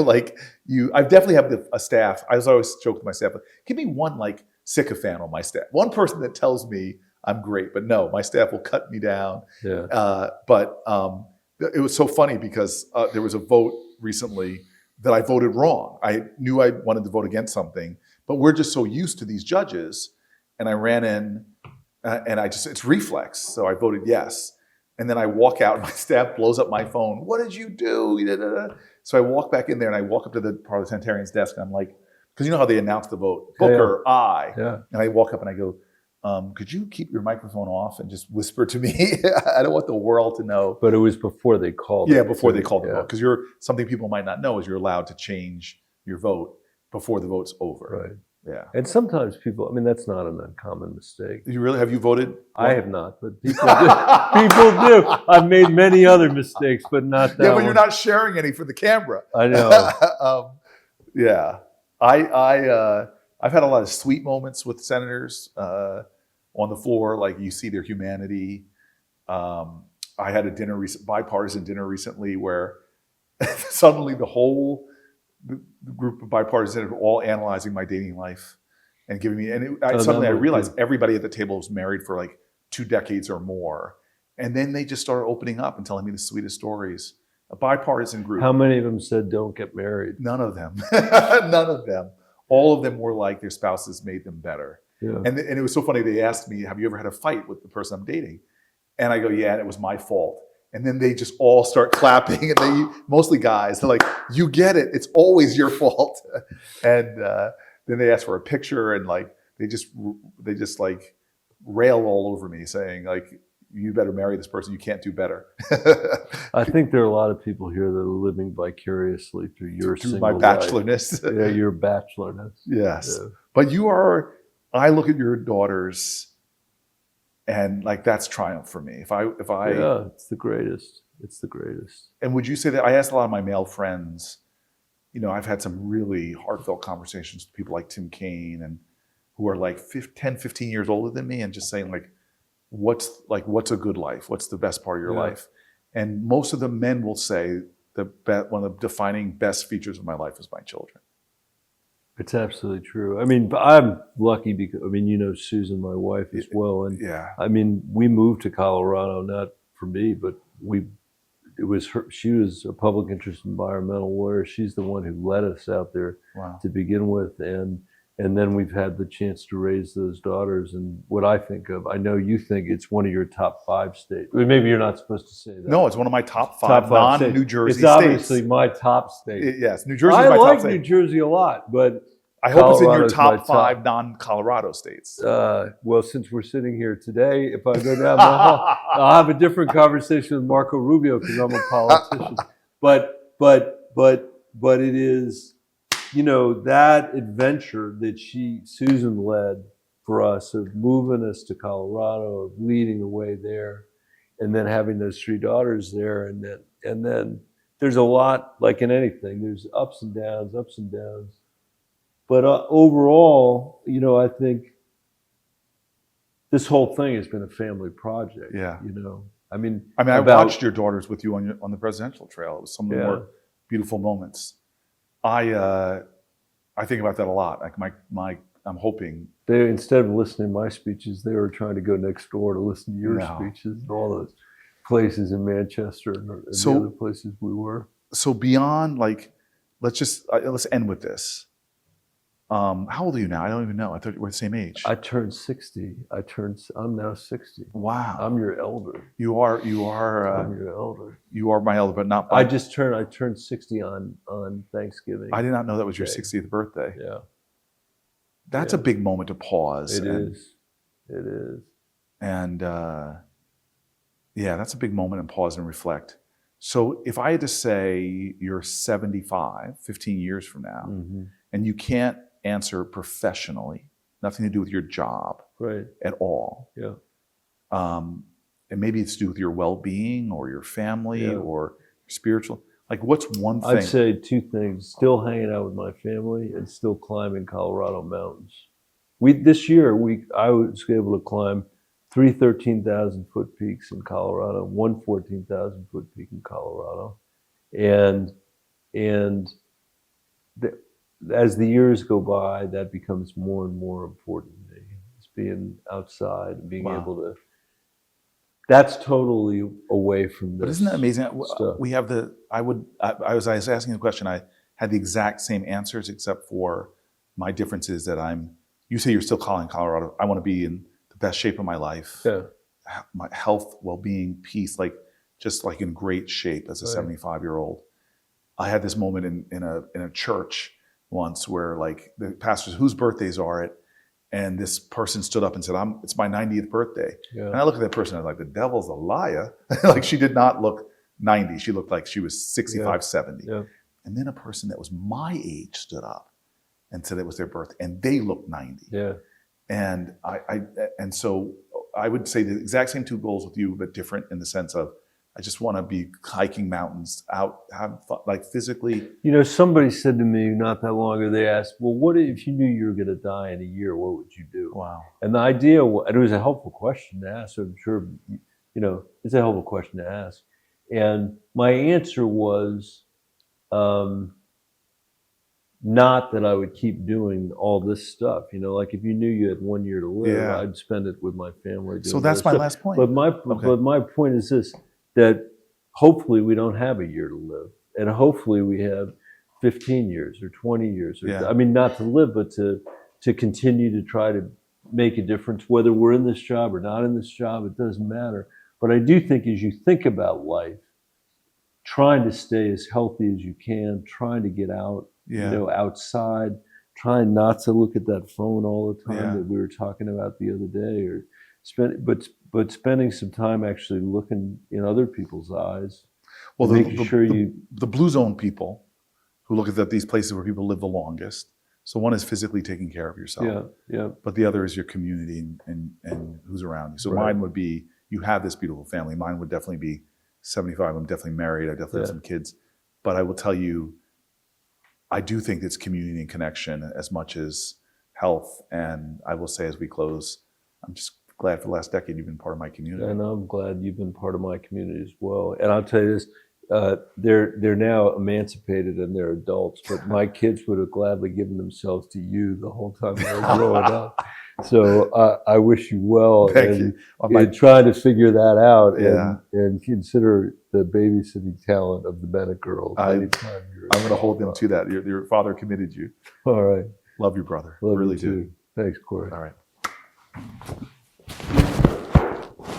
like you. I definitely have a staff. I was always joking with my staff, give me one like sycophant on my staff, one person that tells me I'm great, but no, my staff will cut me down. Yeah. But it was so funny because there was a vote recently that I voted wrong. I knew I wanted to vote against something, but we're just so used to these judges. And I ran in and it's reflex. So I voted yes. And then I walk out and my staff blows up my phone. What did you do? So I walk back in there and I walk up to the parliamentarian's desk and I'm like, because you know how they announce the vote, Booker, aye. Yeah. And I walk up and I go, could you keep your microphone off and just whisper to me? I don't want the world to know. But it was before they called. Yeah, before they called the vote. Because something people might not know is you're allowed to change your vote before the vote's over. Right. Yeah. And sometimes people, that's not an uncommon mistake. Have you voted? I have not, but people do. People do. I've made many other mistakes, but not that Yeah, but one. you're not sharing any for the camera. I know. Yeah. I've had a lot of sweet moments with senators on the floor, like you see their humanity. I had a bipartisan dinner recently where suddenly the whole group of bipartisan senators were all analyzing my dating life and giving me, suddenly I realized everybody at the table was married for like 2 decades or more. And then they just started opening up and telling me the sweetest stories. A bipartisan group. How many of them said don't get married? None of them. None of them. All of them were like their spouses made them better. Yeah. And it was so funny. They asked me, have you ever had a fight with the person I'm dating? And I go, yeah, and it was my fault. And then they just all start clapping, and mostly guys, they're like, you get it. It's always your fault. And then they ask for a picture, and like they just like rail all over me saying like, you better marry this person. You can't do better. I think there are a lot of people here that are living vicariously through your through my single bachelorness. life. Yeah, your bachelorness. Yes. Yeah. But I look at your daughters and like that's triumph for me. If I Yeah, it's the greatest. It's the greatest. And would you say that I asked a lot of my male friends, I've had some really heartfelt conversations with people like Tim Kaine and who are like 10, 15 years older than me and just saying like, what's a good life? What's the best part of your life? And most of the men will say one of the defining best features of my life is my children. It's absolutely true. I'm lucky because, Susan, my wife as well. And yeah. We moved to Colorado, not for me, but it was her. She was a public interest environmental lawyer. She's the one who led us out there to begin with. And then we've had the chance to raise those daughters. And what I think of, I know you think it's one of your top 5 states. Maybe you're not supposed to say that. No, it's one of my top 5 non-New Jersey states. It's states. obviously my top state. Yes, New Jersey is my top state. I like New Jersey a lot, but I hope it's in your top 5 non-Colorado states. Well, since we're sitting here today, if I go down the hall, I'll have a different conversation with Marco Rubio because I'm a politician. But it is, that adventure that Susan led for us of moving us to Colorado, of leading the way there, and then having those 3 daughters there, and then there's a lot, like in anything, there's ups and downs. But overall, I think this whole thing has been a family project. Yeah. I watched your daughters with you on the presidential trail. It was some of the more beautiful moments. I think about that a lot. Like I'm hoping they, instead of listening to my speeches, they were trying to go next door to listen to your speeches and all those places in Manchester and the other places we were. So beyond let's end with this. How old are you now? I don't even know. I thought you were the same age. I turned 60. I'm now 60. Wow. I'm your elder. You are. I'm your elder. You are my elder, but not. I turned 60 on Thanksgiving. I did not know that was your 60th birthday. Yeah. That's a big moment to pause. It is. And that's a big moment and pause and reflect. So if I had to say you're 75, 15 years from now, and you can't answer professionally, nothing to do with your job at all. Yeah. And maybe it's to do with your well-being or your family or spiritual. Like what's one thing? I'd say 2 things. Still hanging out with my family and still climbing Colorado mountains. this year I was able to climb 3 13,000-foot peaks in Colorado, 1 14,000-foot peak in Colorado, and as the years go by, that becomes more and more important to me. It's being outside and being able to. That's totally away from this. But isn't that amazing? Stuff. We have I was asking the question. I had the exact same answers, except for my difference is that you say you're still calling Colorado. I want to be in the best shape of my life. Yeah. My health, well-being, peace, just in great shape as a 75-year-old. I had this moment in a church once where the pastors, whose birthdays are it? And this person stood up and said, it's my 90th birthday. Yeah. And I look at that person and I'm like, the devil's a liar. She did not look 90. She looked like she was 65, 70. Yeah. And then a person that was my age stood up and said it was their birthday, and they looked 90. Yeah. And so I would say the exact same two goals with you, but different in the sense of I just want to be hiking mountains, out, have fun, physically. Somebody said to me not that long ago, they asked, well, what if you knew you were going to die in a year, what would you do? Wow. And the idea, and it was a helpful question to ask, so I'm sure, it's a helpful question to ask. And my answer was not that I would keep doing all this stuff. If you knew you had 1 year to live, yeah. I'd spend it with my family. So that's my last point. But my point is this, that hopefully we don't have a year to live. And hopefully we have 15 years or 20 years. Not to live, but to continue to try to make a difference, whether we're in this job or not in this job, it doesn't matter. But I do think as you think about life, trying to stay as healthy as you can, trying to get out, outside, trying not to look at that phone all the time that we were talking about the other day, or but spending some time actually looking in other people's eyes. Well, the blue zone people who look at these places where people live the longest. So one is physically taking care of yourself. Yeah. But the other is your community and who's around you. So mine would be, you have this beautiful family. Mine would definitely be 75. I'm definitely married. I definitely have some kids. But I will tell you, I do think it's community and connection as much as health. And I will say as we close, I'm just glad for the last decade you've been part of my community. And I'm glad you've been part of my community as well. And I'll tell you this, they're now emancipated and they're adults, but my kids would have gladly given themselves to you the whole time they were growing up. So I wish you well. Thank you. And trying to figure that out and consider the babysitting talent of the Bennet girls. I'm going to hold them to that. Your father committed you. All right. Love you, brother. Love really you too. do. Thanks, Corey. All right.